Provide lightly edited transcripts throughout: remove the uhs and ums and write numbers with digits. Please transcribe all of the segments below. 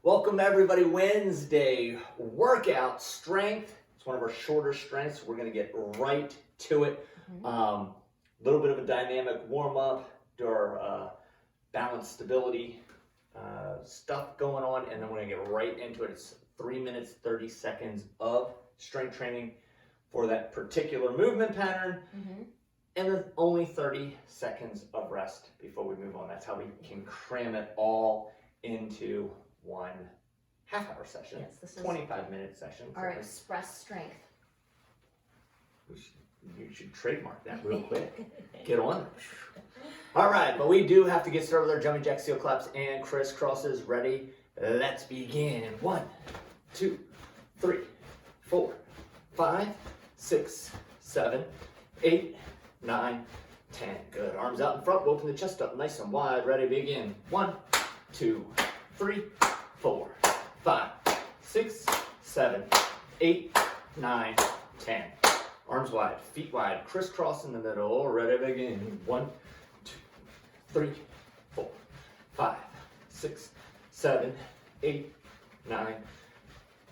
Welcome everybody, Wednesday workout strength. It's one of our shorter strengths. We're gonna get right to it. Little bit of a dynamic warm up, do our balance stability stuff going on, and then we're gonna get right into it. It's 3 minutes, 30 seconds of strength training for that particular movement pattern. And then only 30 seconds of rest before we move on. That's how we can cram it all into one half-hour session. Yes, this is 25-minute session. Our express strength. You should trademark that real quick. Get on it. All right, but we do have to get started with our jumping jack, seal claps, and crisscrosses. Ready? Let's begin. 1, 2, 3, 4, 5, 6, 7, 8, 9, 10. Good. Arms out in front. Open the chest up nice and wide. Ready? Begin. 1, 2, 3, 4, 5, 6, 7, 8, 9, 10. Arms wide, feet wide, crisscross in the middle. Ready? Begin. 1, 2, 3, 4, 5, 6, 7, 8, 9,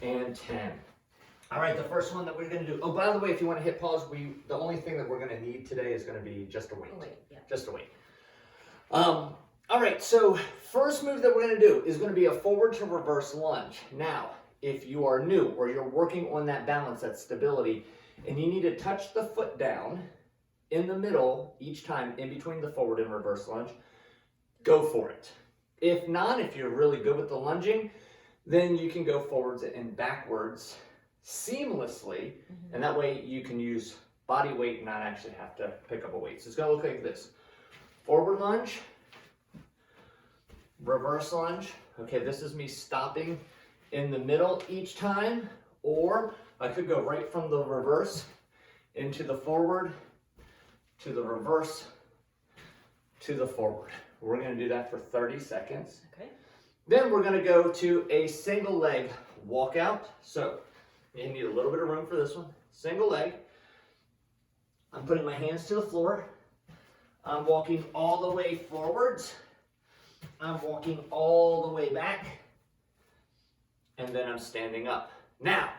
and 10. All right, the first one that we're gonna do. Oh, by the way, if you want to hit pause, the only thing that we're gonna need today is gonna be just a weight. Just a weight. All right, so first move that we're gonna do is gonna be a forward to reverse lunge. Now, if you are new or you're working on that balance, that stability, and you need to touch the foot down in the middle each time in between the forward and reverse lunge, go for it. If not, if you're really good with the lunging, then you can go forwards and backwards seamlessly, and that way you can use body weight and not actually have to pick up a weight. So it's gonna look like this. Forward lunge, reverse lunge. Okay, this is me stopping in the middle each time, or I could go right from the reverse into the forward, to the reverse, to the forward. We're gonna do that for 30 seconds. Okay. Then we're gonna go to a single leg walkout. So you need a little bit of room for this one. Single leg. I'm putting my hands to the floor. I'm walking all the way forwards. I'm walking all the way back. And then I'm standing up. Now,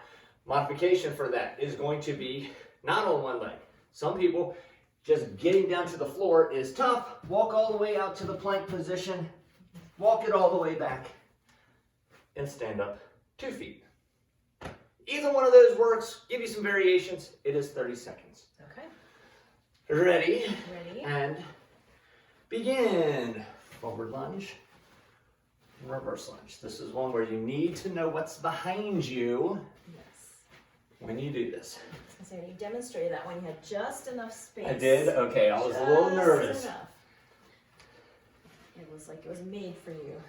modification for that is going to be not on one leg. Some people, just getting down to the floor is tough. Walk all the way out to the plank position. Walk it all the way back. And stand up 2 feet. Either one of those works. Give you some variations. It is 30 seconds. Okay. Ready? Ready. And begin. Forward lunge. Reverse lunge. This is one where you need to know what's behind you when you do this. So you demonstrated that when you had just enough space. I did? Okay, I was a little nervous. Enough. It was like it was made for you.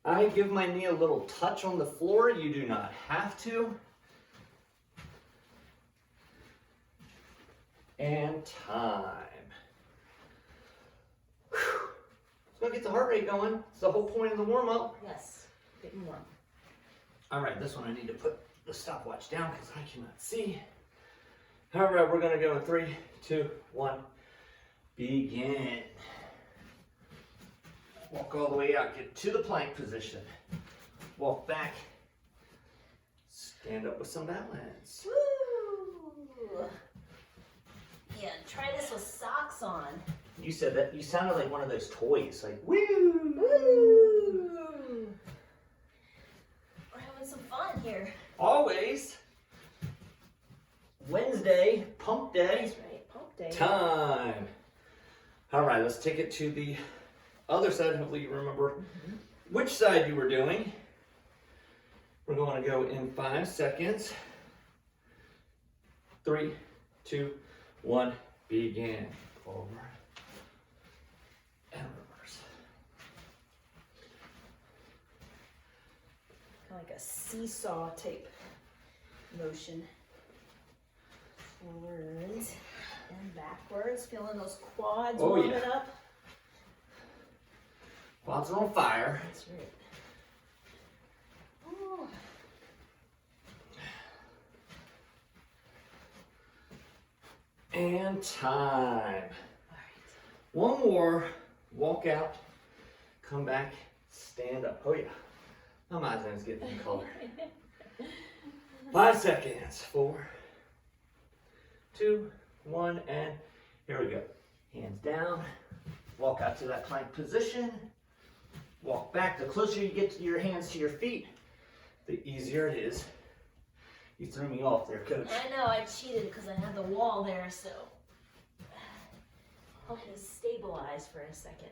I give my knee a little touch on the floor. You do not have to. And time. Whew. It's going to get the heart rate going. It's the whole point of the warm-up. Yes, getting warm. All right, this one I need to put the stopwatch down because I cannot see. All right, we're going to go in 3, 2, 1. Begin. Walk all the way out, get to the plank position. Walk back. Stand up with some balance. Woo! Yeah, try this with socks on. You said that, you sounded like one of those toys, like woo! Woo! We're having some fun here. Always. Wednesday, pump day. That's right, pump day. Time. All right, let's take it to the other side. Hopefully you remember which side you were doing. We're going to go in 5 seconds. 3, 2, 1, begin. Forward and reverse. Kind of like a seesaw type motion. Forwards and backwards. Feeling those quads warming up. Quads are on fire. That's right. Oh. And time. All right. One more walkout come back, stand up. Oh yeah, my mind's getting in color. 5 seconds. 4, 2, 1, and here we go. Hands down, walk out to that plank position, walk back. The closer you get to your hands to your feet, the easier it is. You threw me off there, coach. I know, I cheated because I had the wall there, so help me stabilize for a second.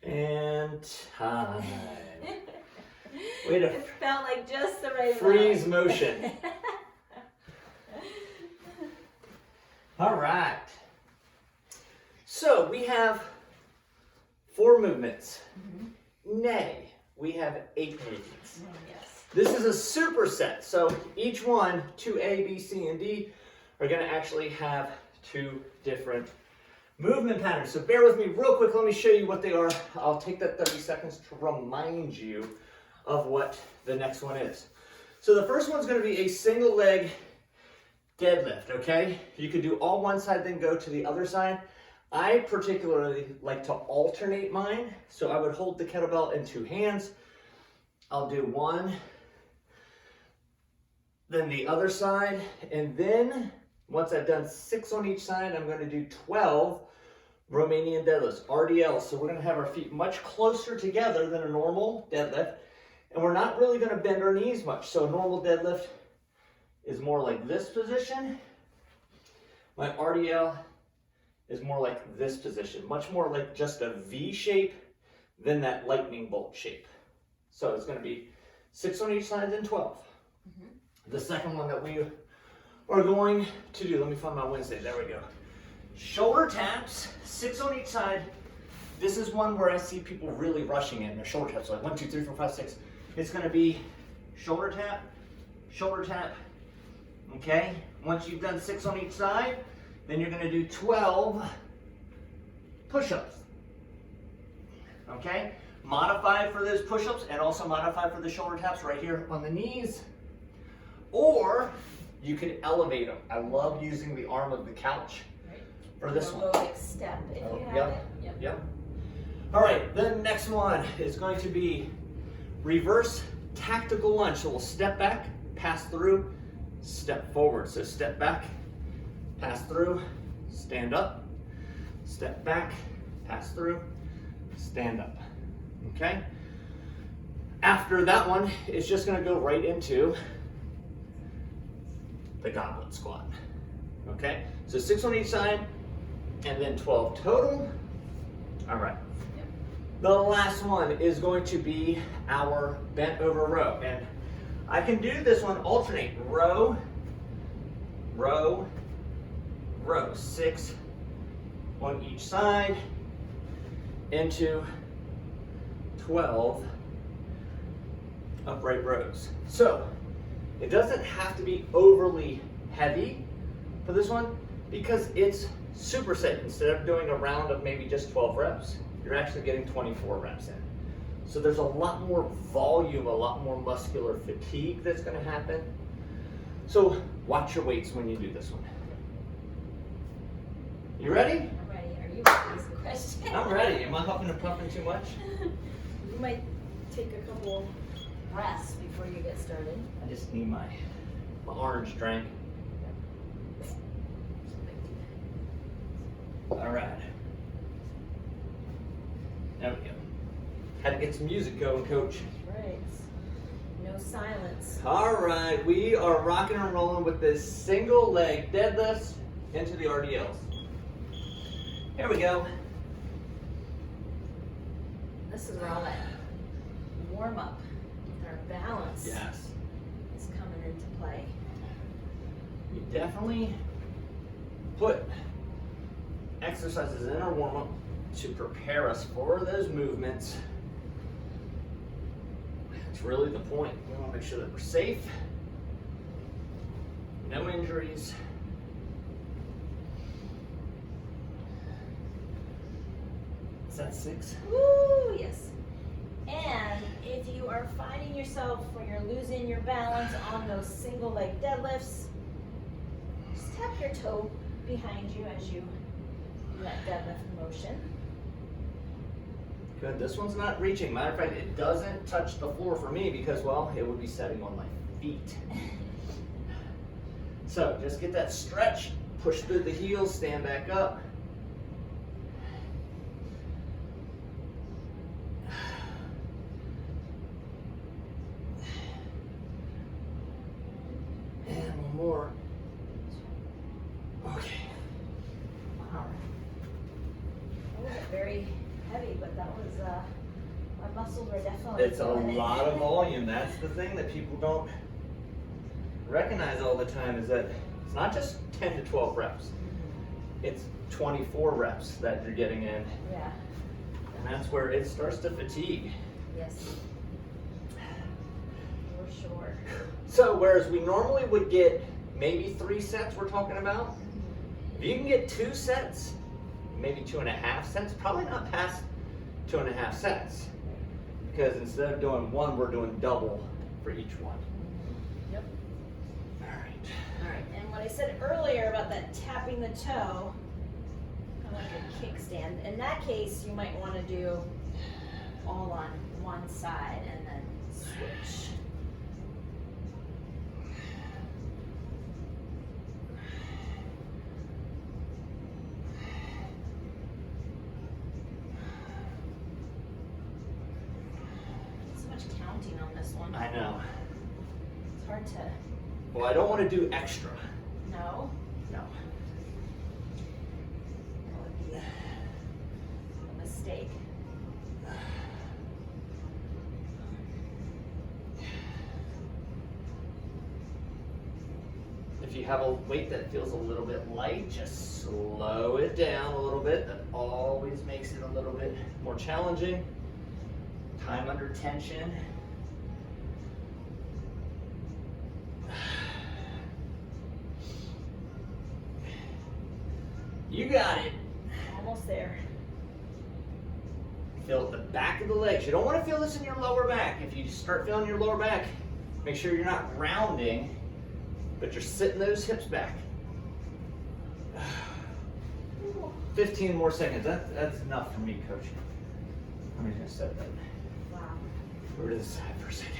And time. Way to It felt like just the right freeze amount. motion. All right. So we have 4 movements. Nay, we have 8 movements. Yes. This is a superset. So each one, 2A, B, C, and D, are going to actually have 2 different movement patterns. So bear with me real quick. Let me show you what they are. I'll take that 30 seconds to remind you of what the next one is. So the first one's going to be a single leg deadlift, okay? You could do all one side, then go to the other side. I particularly like to alternate mine. So I would hold the kettlebell in 2 hands. I'll do 1, then the other side, and then once I've done 6 on each side, I'm going to do 12 Romanian deadlifts, Rdls. So we're going to have our feet much closer together than a normal deadlift, and we're not really going to bend our knees much. So a normal deadlift is more like this position. My Rdl is more like this position, much more like just a V shape than that lightning bolt shape. So it's going to be 6 on each side, then 12. The second one that we are going to do, let me find my Wednesday, there we go. Shoulder taps, 6 on each side. This is one where I see people really rushing in their shoulder taps, like 1, 2, 3, 4, 5, 6. It's going to be shoulder tap, okay? Once you've done 6 on each side, then you're going to do 12 push-ups, okay? Modify for those push-ups and also modify for the shoulder taps right here on the knees. Or you could elevate them. I love using the arm of the couch for this one. Aerobic step if you have it. Yep. All right, the next one is going to be reverse tactical lunge. So we'll step back, pass through, step forward. So step back, pass through, stand up, step back, pass through, stand up. Okay? After that one, it's just going to go right into the goblet squat. Okay? So 6 on each side, and then 12 total. All right. Yep. The last one is going to be our bent over row. And I can do this one alternate. Row, row, row. 6 on each side into 12 upright rows. So it doesn't have to be overly heavy for this one because it's superset. Instead of doing a round of maybe just 12 reps, you're actually getting 24 reps in. So there's a lot more volume, a lot more muscular fatigue that's going to happen. So watch your weights when you do this one. You ready? I'm ready. Are you ready? Is the question. I'm ready. Am I huffing and puffing too much? You might take a couple breaths before you get started. I just need my orange drink. All right. There we go. Had to get some music going, coach. That's right. No silence. All right, we are rocking and rolling with this single leg deadlifts into the Rdls. Here we go. This is where all that warm up with our balance Yes. is coming into play. We definitely put exercises in our warm up to prepare us for those movements. That's really the point. We want to make sure that we're safe, no injuries. Is that 6? Woo, yes. And if you are finding yourself when you're losing your your balance on those single leg deadlifts, just tap your toe behind you as you do that deadlift motion. Good, this one's not reaching. Matter of fact, it doesn't touch the floor for me because, well, it would be setting on my feet. So just get that stretch, push through the heels, stand back up. And one more. Okay. All right. That wasn't very heavy, but that was, my muscles were definitely It's a feeling it. lot of volume. That's the thing that people don't recognize all the time, is that it's not just 10 to 12 reps. It's 24 reps that you're getting in. Yeah. And that's where it starts to fatigue. Yes. For sure. So whereas we normally would get maybe 3 sets we're talking about, if you can get 2 sets, maybe 2.5 sets, probably not past 2.5 sets. Because instead of doing 1, we're doing double for each one. Yep. All right. All right, and what I said earlier about that tapping the toe, kind of like a kickstand, in that case, you might want to do all on one side and then switch. So much counting on this one. I know. It's hard to. Well, I don't want to do extra. No. No. That would be a mistake. If you have a weight that feels a little bit light, just slow it down a little bit. That always makes it a little bit more challenging. Time under tension. You got it. Almost there. Feel at the back of the legs. You don't want to feel this in your lower back. If you start feeling your lower back, make sure you're not rounding, but you're sitting those hips back. 15 more seconds. That's enough for me, coach. I'm just gonna set that Wow. over to the side for a second.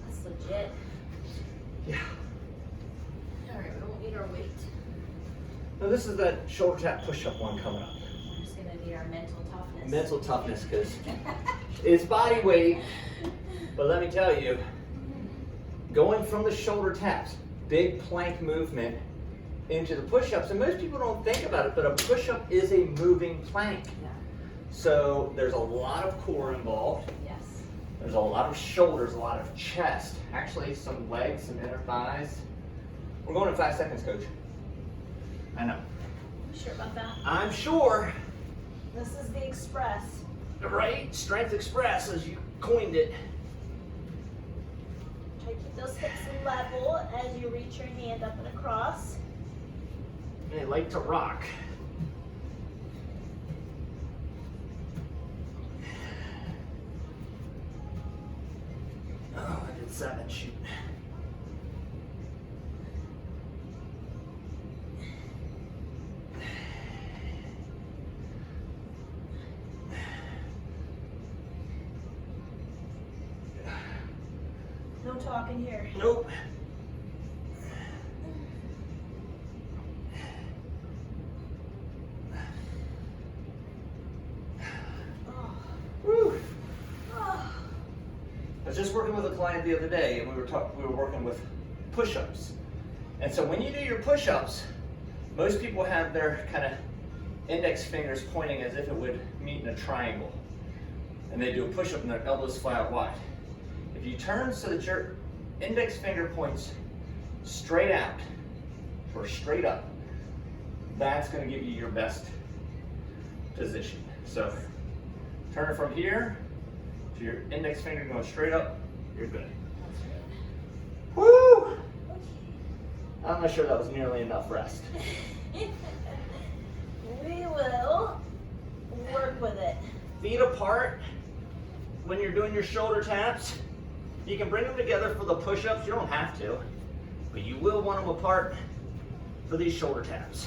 That's legit. Yeah. All right, we won't need our weight. Now this is that shoulder tap push-up one coming up. We're just gonna need our mental toughness. Mental toughness, because it's body weight, but let me tell you, going from the shoulder taps, big plank movement, into the push-ups, and most people don't think about it, but a push-up is a moving plank. Yeah. So there's a lot of core involved. Yes. There's a lot of shoulders, a lot of chest, actually some legs, some inner thighs. We're going in 5 seconds, coach. I know. You sure about that? I'm sure. This is the express. Right? Strength Express, as you coined it. Try to keep those hips level as you reach your hand up and across. They like to rock. Oh, I did 7, shoot. No talking here. Nope. Oh. Whew. Oh. I was just working with a client the other day, and we were working with push-ups. And so when you do your push-ups, most people have their kind of index fingers pointing as if it would meet in a triangle. And they do a push-up and their elbows fly out wide. If you turn so that your index finger points straight out or straight up, that's going to give you your best position. So turn it from here to your index finger going straight up, you're good. Woo! I'm not sure that was nearly enough rest. We will work with it. Feet apart when you're doing your shoulder taps. You can bring them together for the push-ups, you don't have to, but you will want them apart for these shoulder taps.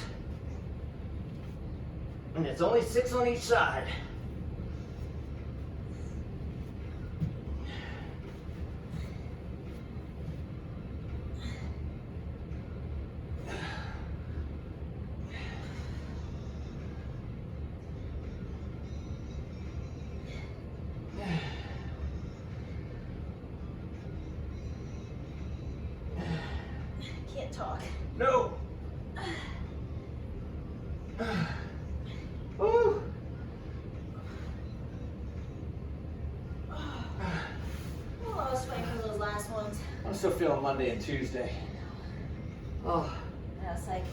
And it's only 6 on each side. Can't talk. No. Woo. Oh, I was fighting for those last ones. I'm still feeling Monday and Tuesday. Oh. And I was like,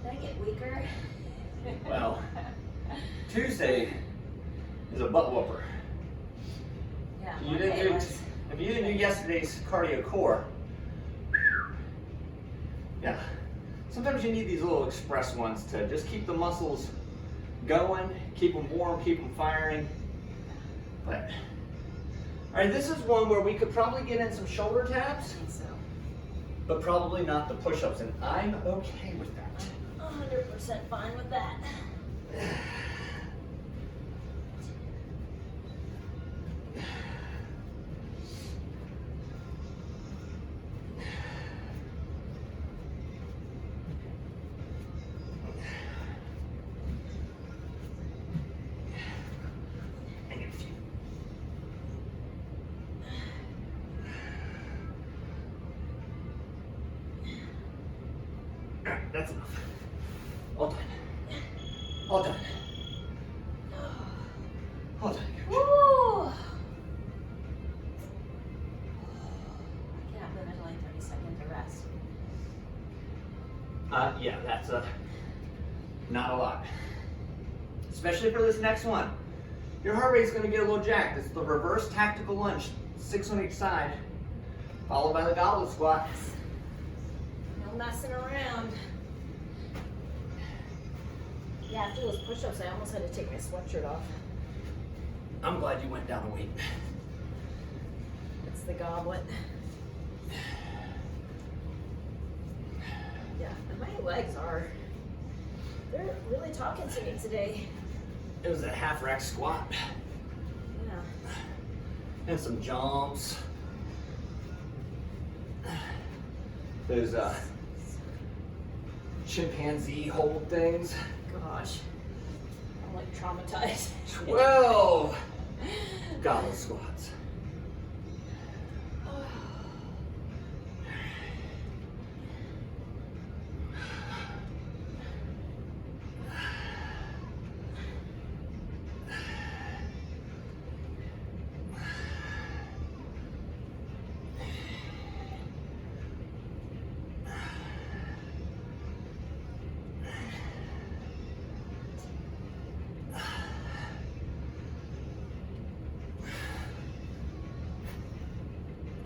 did I get weaker? Well, Tuesday is a butt whooper. Yeah, You Monday didn't do, was. if you didn't do yesterday's cardio core, yeah. Sometimes you need these little express ones to just keep the muscles going, keep them warm, keep them firing. But, all right, this is one where we could probably get in some shoulder I taps, think so. but probably not the push-ups, and I'm okay with that. 100% fine with that. That's enough. All done. All done. All done. Woo! I can't believe there's only 30 seconds to rest. Yeah, that's not a lot. Especially for this next one. Your heart rate's gonna get a little jacked. It's the reverse tactical lunge, 6 on each side, followed by the goblet squat. No messing around. Yeah, after those push-ups, I almost had to take my sweatshirt off. I'm glad you went down a weight. It's the goblet. Yeah, and my legs they're really talking to me today. It was a half rack squat Yeah. and some jumps. Those chimpanzee hold things. Gosh. I'm like traumatized. 12 goblet squats.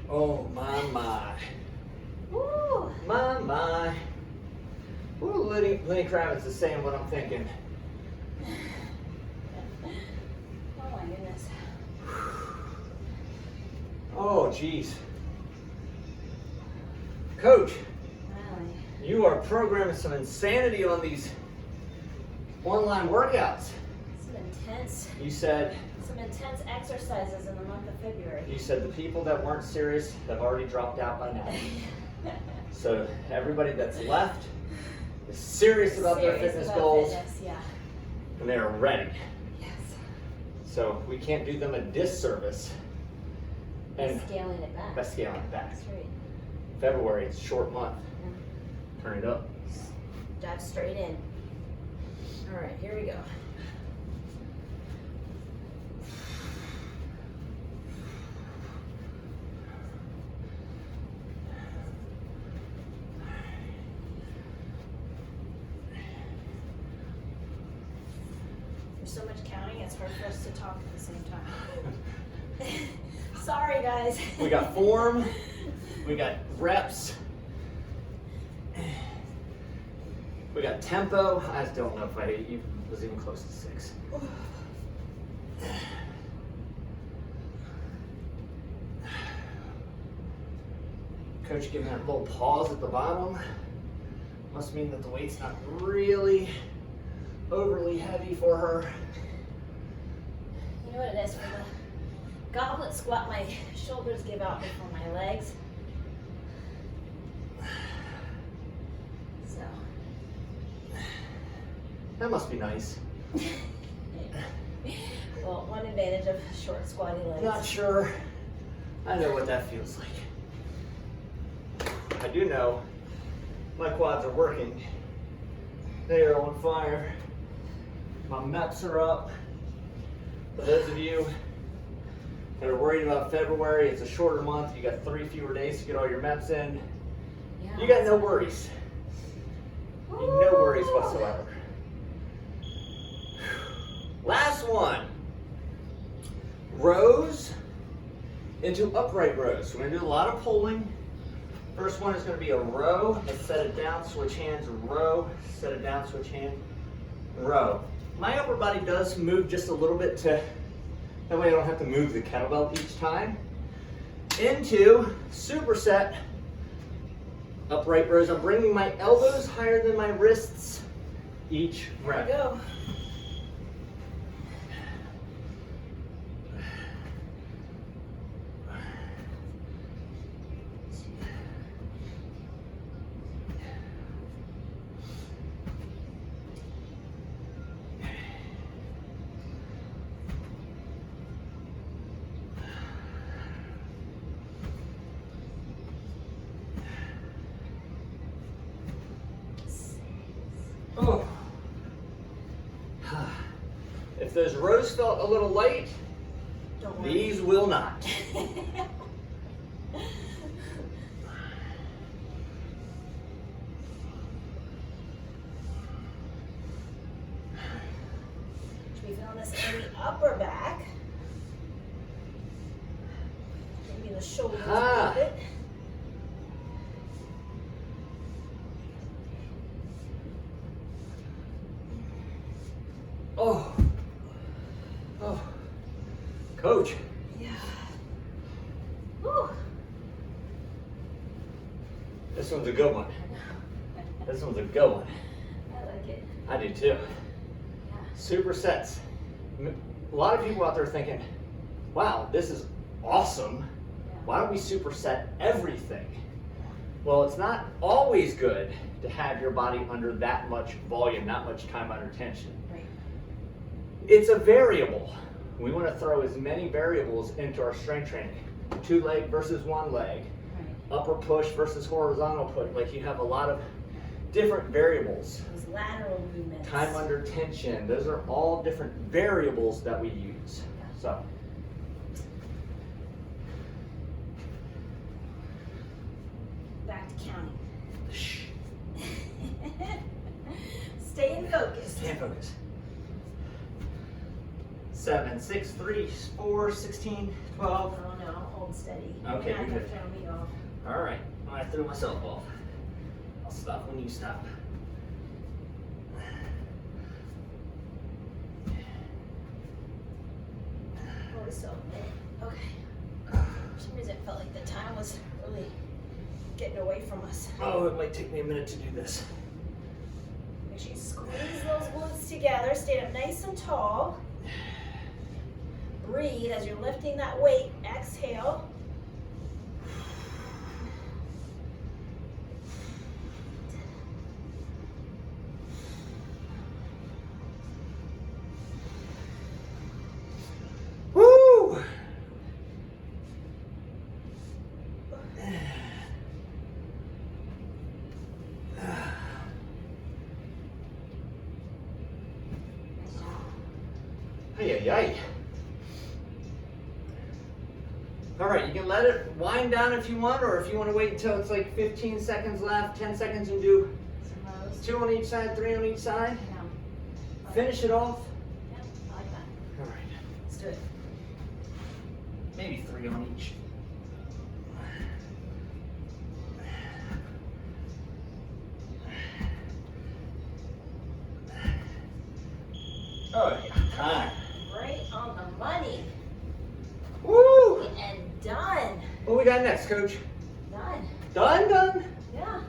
Oh my. Woo! My. Ooh, Lenny Kravitz is saying what I'm thinking. Oh my goodness. Oh, geez. Coach, Finally. you are programming some insanity on these online workouts. You said Some intense exercises in the month of February. the people that weren't serious have already dropped out by now. So everybody that's left is serious about their fitness goals Yeah. and they're ready. Yes. So we can't do them a disservice. And Scaling it back. by scaling it back. That's right. February, it's a short month. Turn it up. Dive straight in. All right, here we go. There's so much counting, it's hard for us to talk at the same time. Sorry, guys. We got form, we got reps, we got tempo. I just don't know if I was even close to 6. Coach giving that little pause at the bottom. Must mean that the weight's not really overly heavy for her. You know what it is? For the goblet squat, my shoulders give out before my legs. So. That must be nice. Well, one advantage of short squatty legs. Not sure. I know what that feels like. I do know my quads are working. They are on fire. My MEPs are up. For those of you that are worried about February, it's a shorter month. You got 3 fewer days to get all your MEPs in. Yeah. You got no worries. No worries whatsoever. Last one. Rows into upright rows. So we're going to do a lot of pulling. First one is going to be a row. Let's set it down, switch hands, row. Set it down, switch hand, row. My upper body does move just a little bit that way I don't have to move the kettlebell each time. Into superset upright rows. I'm bringing my elbows higher than my wrists each rep. There we go. Oh. If those rows felt a little light, Don't worry. these will not. Should we feel this in the upper back? Maybe the shoulders a little bit. Oh. Oh. Coach. Yeah. Whew. This one's a good one. This one's a good one. I like it. I do too. Yeah. Supersets. A lot of people out there thinking, wow, this is awesome. Why don't we superset everything? Well, it's not always good to have your body under that much volume, not much time under tension. Right. It's a variable. We want to throw as many variables into our strength training. 2 leg versus 1 leg. Right. Upper push versus horizontal push. Like, you have a lot of different variables. Those lateral movements. Time under tension. Those are all different variables that we use. So. Back to counting. Staying focused. Stay focused. 7, 6, 3, 4, 16, 12. Oh no, hold steady. Okay, You're not you're gonna good. throw me off. All right, I threw myself off. I'll stop when you stop. Oh, we're still a minute. Okay. For some reason it felt like the time was really getting away from us. Oh, it might take me a minute to do this. Make sure you squeeze those glutes together. Stand up nice and tall. Breathe as you're lifting that weight. Exhale. Woo! Ay, ay, ay. All right, you can let it wind down if you want, or if you want to wait until it's like 15 seconds left, 10 seconds, and do Some rows. 2 on each side, 3 on each side. Yeah. Finish it off. Yep, I like that. All right, Let's do it. maybe 3 on each. Oh, yeah, time. Right on the money. Woo! And done. What we got next, Coach? Now Done. Done? Yeah.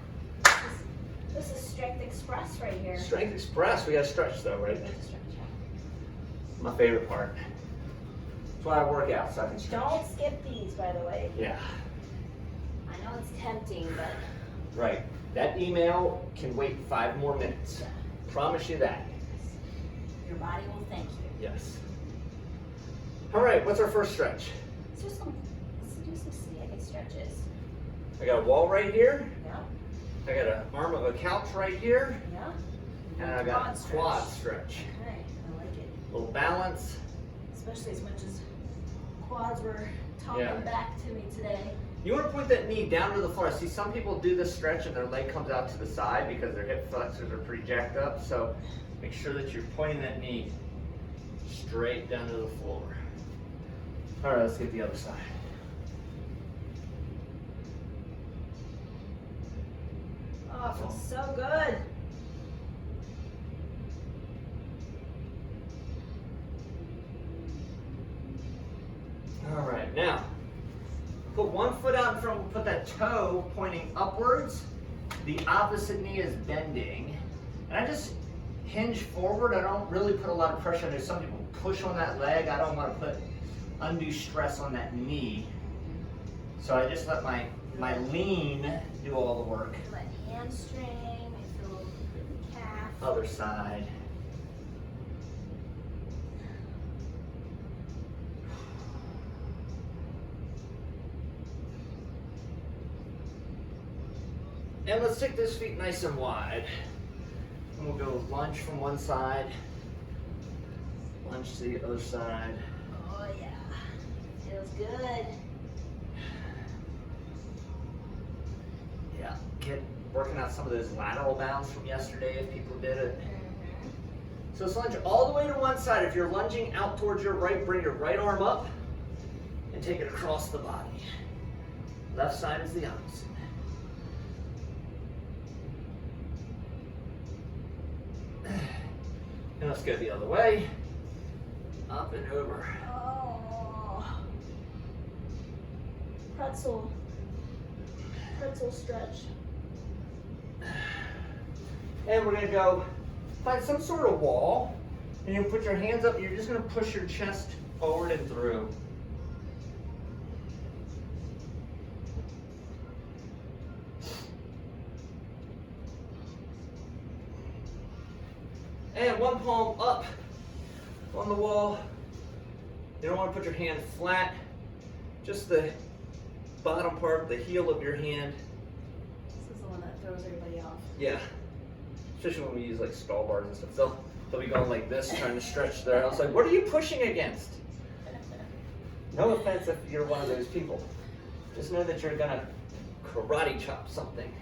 This is Strength Express right here. Strength Express. We got to stretch though, right? We have to stretch out. My favorite part. That's why I work out, so I can stretch. Don't skip these, by the way. Yeah. I know it's tempting, but Right. That email can wait 5 more minutes. yeah. Promise you that. Your body will thank you. Yes. All right, what's our first stretch? Let's do some static stretches. I got a wall right here. Yeah. I got an arm of a couch right here. Yeah. And I got a quad stretch. Okay, I like it. A little balance. Especially as much as quads were talking Yeah. back to me today. You want to point that knee down to the floor. I see some people do this stretch and their leg comes out to the side because their hip flexors are pretty jacked up. So make sure that you're pointing that knee straight down to the floor. All right, let's get the other side. Oh, it feels so good. All right, now put one foot out in front, put that toe pointing upwards. The opposite knee is bending. And I just hinge forward. I don't really put a lot of pressure on there. Some people push on that leg. I don't want to put undue stress on that knee. So I just let my lean do all the work. Let hamstring, I feel the calf. Other side. And let's take those feet nice and wide. And we'll go lunge from one side, lunge to the other side. Oh yeah, feels good. Yeah, working out some of those lateral bounds from yesterday if people did it. So let's lunge all the way to one side. If you're lunging out towards your right, bring your right arm up and take it across the body. Left side is the opposite. And let's go the other way. Up and over. Oh, pretzel stretch. And we're gonna go find some sort of wall. And you put your hands up, you're just gonna push your chest forward and through. And one palm up on the wall. You don't want to put your hand flat, just the bottom part, the heel of your hand. This is the one that throws everybody off. Yeah, especially when we use like skull bars and stuff. They'll be going like this, trying to stretch there. I was like, what are you pushing against? No offense if you're one of those people. Just know that you're gonna karate chop something.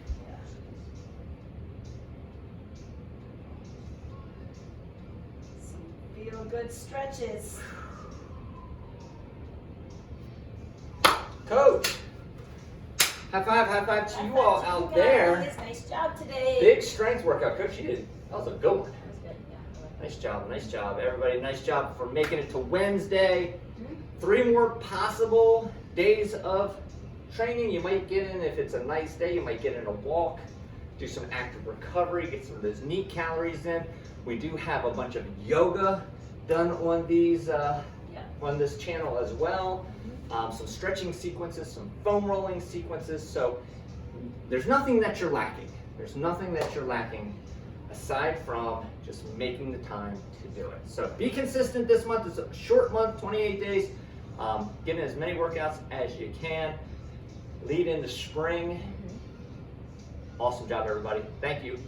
Feel good stretches. Coach, high five to you all out there. Guys. Nice job today. Big strength workout, Coach. You did. That was a good one. That was good. Yeah. Nice job, everybody. Nice job for making it to Wednesday. 3 more possible days of training. You might get in, if it's a nice day, you might get in a walk, do some active recovery, get some of those neat calories in. We do have a bunch of yoga done on these, on this channel as well. Some stretching sequences, some foam rolling sequences. So there's nothing that you're lacking. There's nothing that you're lacking aside from just making the time to do it. So be consistent this month. It's a short month, 28 days. Get in as many workouts as you can. Lead into spring. Awesome job, everybody. Thank you.